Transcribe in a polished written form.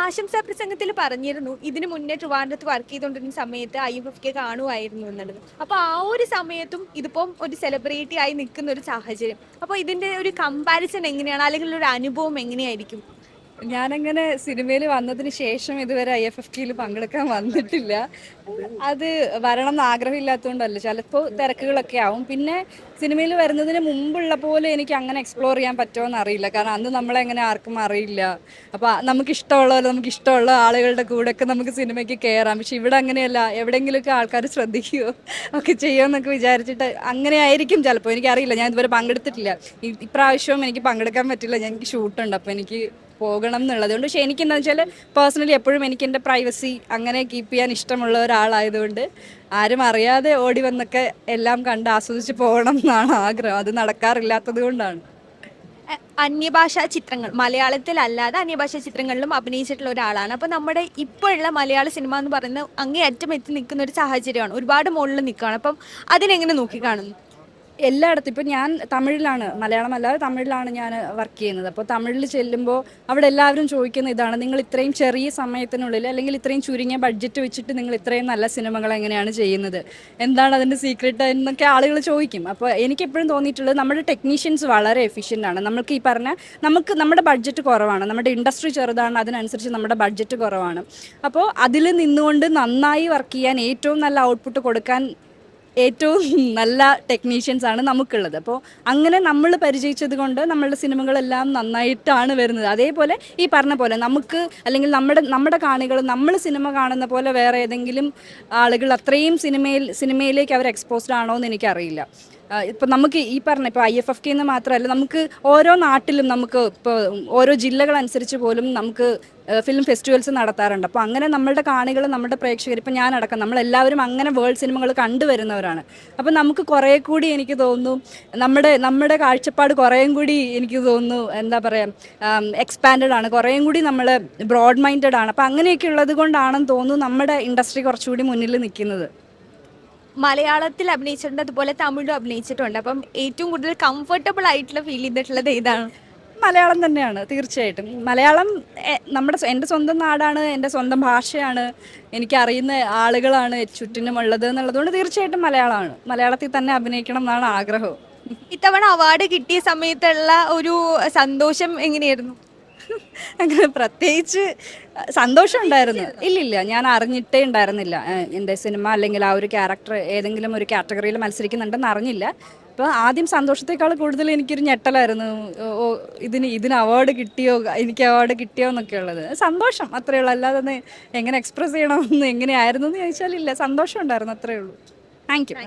ആശംസാ പ്രസംഗത്തിൽ പറഞ്ഞിരുന്നു ഇതിന് മുന്നേ ട്രിവാൻഡ്രത്ത് വർക്ക് ചെയ്തുകൊണ്ടിരുന്ന സമയത്ത് IFFK കാണുമായിരുന്നു എന്നുള്ളത്. അപ്പോൾ ആ ഒരു സമയത്തും ഇതിപ്പം ഒരു സെലിബ്രിറ്റി ആയി നിൽക്കുന്ന ഒരു സാഹചര്യം. അപ്പോൾ ഇതിന്റെ ഒരു കമ്പാരിസൺ എങ്ങനെയാണ്, അല്ലെങ്കിൽ ഒരു അനുഭവം എങ്ങനെയായിരിക്കും? ഞാനങ്ങനെ സിനിമയിൽ വന്നതിന് ശേഷം ഇതുവരെ IFFK പങ്കെടുക്കാൻ വന്നിട്ടില്ല. അത് വരണം എന്ന് ആഗ്രഹമില്ലാത്തതുകൊണ്ടല്ല, ചിലപ്പോൾ തിരക്കുകളൊക്കെ ആവും. പിന്നെ സിനിമയിൽ വരുന്നതിന് മുമ്പുള്ള പോലെ എനിക്ക് അങ്ങനെ എക്സ്പ്ലോർ ചെയ്യാൻ പറ്റുമോ അറിയില്ല, കാരണം അന്ന് നമ്മളെങ്ങനെ ആർക്കും അറിയില്ല. അപ്പോൾ നമുക്ക് ഇഷ്ടമുള്ള ആളുകളുടെ കൂടെയൊക്കെ നമുക്ക് സിനിമയ്ക്ക് കയറാം. പക്ഷെ ഇവിടെ അങ്ങനെയല്ല, എവിടെയെങ്കിലുമൊക്കെ ആൾക്കാർ ശ്രദ്ധിക്കുകയോ ഒക്കെ ചെയ്യുമെന്നൊക്കെ വിചാരിച്ചിട്ട് അങ്ങനെ ആയിരിക്കും ചിലപ്പോൾ, എനിക്കറിയില്ല. ഞാൻ ഇതുവരെ പങ്കെടുത്തിട്ടില്ല. ഇപ്രാവശ്യവും എനിക്ക് പങ്കെടുക്കാൻ പറ്റില്ല, എനിക്ക് ഷൂട്ടുണ്ട്. അപ്പോൾ എനിക്ക് പോകണം എന്നുള്ളതുകൊണ്ട്. പക്ഷെ എനിക്കെന്താ വെച്ചാൽ പേഴ്സണലി എപ്പോഴും എനിക്ക് എൻ്റെ പ്രൈവസി അങ്ങനെ കീപ്പ് ചെയ്യാൻ ഇഷ്ടമുള്ള ഒരാളായതുകൊണ്ട് ആരും അറിയാതെ ഓടി വന്നൊക്കെ എല്ലാം കണ്ട് ആസ്വദിച്ച് പോകണം എന്നാണ് ആഗ്രഹം. അത് നടക്കാറില്ലാത്തത് കൊണ്ടാണ്. അന്യഭാഷാ ചിത്രങ്ങൾ, മലയാളത്തിലല്ലാതെ അന്യഭാഷാ ചിത്രങ്ങളിലും അഭിനയിച്ചിട്ടുള്ള ഒരാളാണ്. അപ്പോൾ നമ്മുടെ ഇപ്പോഴുള്ള മലയാള സിനിമ എന്ന് പറയുന്നത് അങ്ങേയറ്റം എത്തി നിൽക്കുന്ന ഒരു സാഹചര്യമാണ്, ഒരുപാട് മുകളിൽ നിൽക്കുകയാണ്. അപ്പം അതിനെങ്ങനെ നോക്കിക്കാണുന്നു? എല്ലായിടത്തും ഇപ്പം ഞാൻ തമിഴിലാണ്, മലയാളം അല്ലാതെ തമിഴിലാണ് ഞാൻ വർക്ക് ചെയ്യുന്നത്. അപ്പോൾ തമിഴിൽ ചെല്ലുമ്പോൾ അവിടെ എല്ലാവരും ചോദിക്കുന്ന ഇതാണ്: നിങ്ങൾ ഇത്രയും ചെറിയ സമയത്തിനുള്ളിൽ അല്ലെങ്കിൽ ഇത്രയും ചുരുങ്ങിയ ബഡ്ജറ്റ് വെച്ചിട്ട് നിങ്ങൾ ഇത്രയും നല്ല സിനിമകൾ എങ്ങനെയാണ് ചെയ്യുന്നത്, എന്താണ് അതിൻ്റെ സീക്രട്ട് എന്നൊക്കെ ആളുകൾ ചോദിക്കും. അപ്പോൾ എനിക്കെപ്പോഴും തോന്നിയിട്ടുള്ളത് നമ്മുടെ ടെക്നീഷ്യൻസ് വളരെ എഫിഷ്യൻ്റ് ആണ്. നമുക്ക് ഈ പറഞ്ഞ നമ്മുടെ ബഡ്ജറ്റ് കുറവാണ്, നമ്മുടെ ഇൻഡസ്ട്രി ചെറുതാണ്, അതിനനുസരിച്ച് നമ്മുടെ ബഡ്ജറ്റ് കുറവാണ്. അപ്പോൾ അതിൽ നിന്നുകൊണ്ട് നന്നായി വർക്ക് ചെയ്യാൻ, ഏറ്റവും നല്ല ഔട്ട്പുട്ട് കൊടുക്കാൻ ഏറ്റവും നല്ല ടെക്നീഷ്യൻസ് ആണ് നമുക്കുള്ളത്. അപ്പോൾ അങ്ങനെ നമ്മൾ പരിചയിച്ചത് കൊണ്ട് നമ്മളുടെ സിനിമകളെല്ലാം നന്നായിട്ടാണ് വരുന്നത്. അതേപോലെ ഈ പറഞ്ഞ പോലെ നമുക്ക്, അല്ലെങ്കിൽ നമ്മുടെ കാണികൾ നമ്മൾ സിനിമ കാണുന്ന പോലെ വേറെ ഏതെങ്കിലും ആളുകൾ അത്രയും സിനിമയിലേക്ക് അവർ എക്സ്പോസ്ഡ് ആണോ എന്ന് എനിക്കറിയില്ല. ഇപ്പം നമുക്ക് ഈ പറഞ്ഞ ഇപ്പോൾ IFFK എന്ന് മാത്രമല്ല, നമുക്ക് ഓരോ നാട്ടിലും നമുക്ക് ഇപ്പോൾ ഓരോ ജില്ലകളനുസരിച്ച് പോലും നമുക്ക് ഫിലിം ഫെസ്റ്റിവൽസ് നടത്താറുണ്ട്. അപ്പോൾ അങ്ങനെ നമ്മളുടെ കാണികൾ, നമ്മുടെ പ്രേക്ഷകർ, ഇപ്പം ഞാനടക്കം നമ്മളെല്ലാവരും അങ്ങനെ വേൾഡ് സിനിമകൾ കണ്ടുവരുന്നവരാണ്. അപ്പോൾ നമുക്ക് കുറേ കൂടി എനിക്ക് തോന്നുന്നു നമ്മുടെ കാഴ്ചപ്പാട് കുറേയും കൂടി എനിക്ക് തോന്നുന്നു എന്താ പറയുക, എക്സ്പാൻഡഡ് ആണ്, കുറേയും കൂടി നമ്മൾ ബ്രോഡ് മൈൻഡഡ് ആണ്. അപ്പോൾ അങ്ങനെയൊക്കെ ഉള്ളത് കൊണ്ടാണെന്ന് തോന്നുന്നു നമ്മുടെ ഇൻഡസ്ട്രി കുറച്ചുകൂടി മുന്നിൽ നിൽക്കുന്നത്. മലയാളത്തിൽ അഭിനയിച്ചിട്ടുണ്ട്, അതുപോലെ തമിഴും അഭിനയിച്ചിട്ടുണ്ട്. അപ്പം ഏറ്റവും കൂടുതൽ കംഫർട്ടബിൾ ആയിട്ടുള്ള ഫീൽ ചെയ്തിട്ടുള്ളത് ഏതാണ്? മലയാളം തന്നെയാണ്, തീർച്ചയായിട്ടും. മലയാളം എൻ്റെ സ്വന്തം നാടാണ്, എൻ്റെ സ്വന്തം ഭാഷയാണ്, എനിക്കറിയുന്ന ആളുകളാണ് ചുറ്റിനുമുള്ളത് എന്നുള്ളതുകൊണ്ട് തീർച്ചയായിട്ടും മലയാളമാണ്. മലയാളത്തിൽ തന്നെ അഭിനയിക്കണം എന്നാണ് ആഗ്രഹം. ഇത്തവണ അവാർഡ് കിട്ടിയ സമയത്തുള്ള ഒരു സന്തോഷം എങ്ങനെയായിരുന്നു? അങ്ങനെ പ്രത്യേകിച്ച് സന്തോഷം ഉണ്ടായിരുന്നു. ഇല്ലില്ല, ഞാൻ അറിഞ്ഞിട്ടേ ഉണ്ടായിരുന്നില്ല എൻ്റെ സിനിമ അല്ലെങ്കിൽ ആ ഒരു ക്യാരക്ടർ ഏതെങ്കിലും ഒരു കാറ്റഗറിയിൽ മത്സരിക്കുന്നുണ്ടെന്ന് അറിഞ്ഞില്ല. അപ്പോൾ ആദ്യം സന്തോഷത്തേക്കാൾ കൂടുതൽ എനിക്കൊരു ഞെട്ടലായിരുന്നു. ഇതിന് അവാർഡ് കിട്ടിയോ, എനിക്ക് അവാർഡ് കിട്ടിയോ എന്നൊക്കെ ഉള്ളത്. സന്തോഷം അത്രയേ ഉള്ളൂ, അല്ലാതെ ഒന്ന് എങ്ങനെ എക്സ്പ്രസ് ചെയ്യണമെന്ന് എങ്ങനെയായിരുന്നു എന്ന് ചോദിച്ചാൽ ഇല്ല, സന്തോഷം ഉണ്ടായിരുന്നു, അത്രയേ ഉള്ളൂ. Thank you.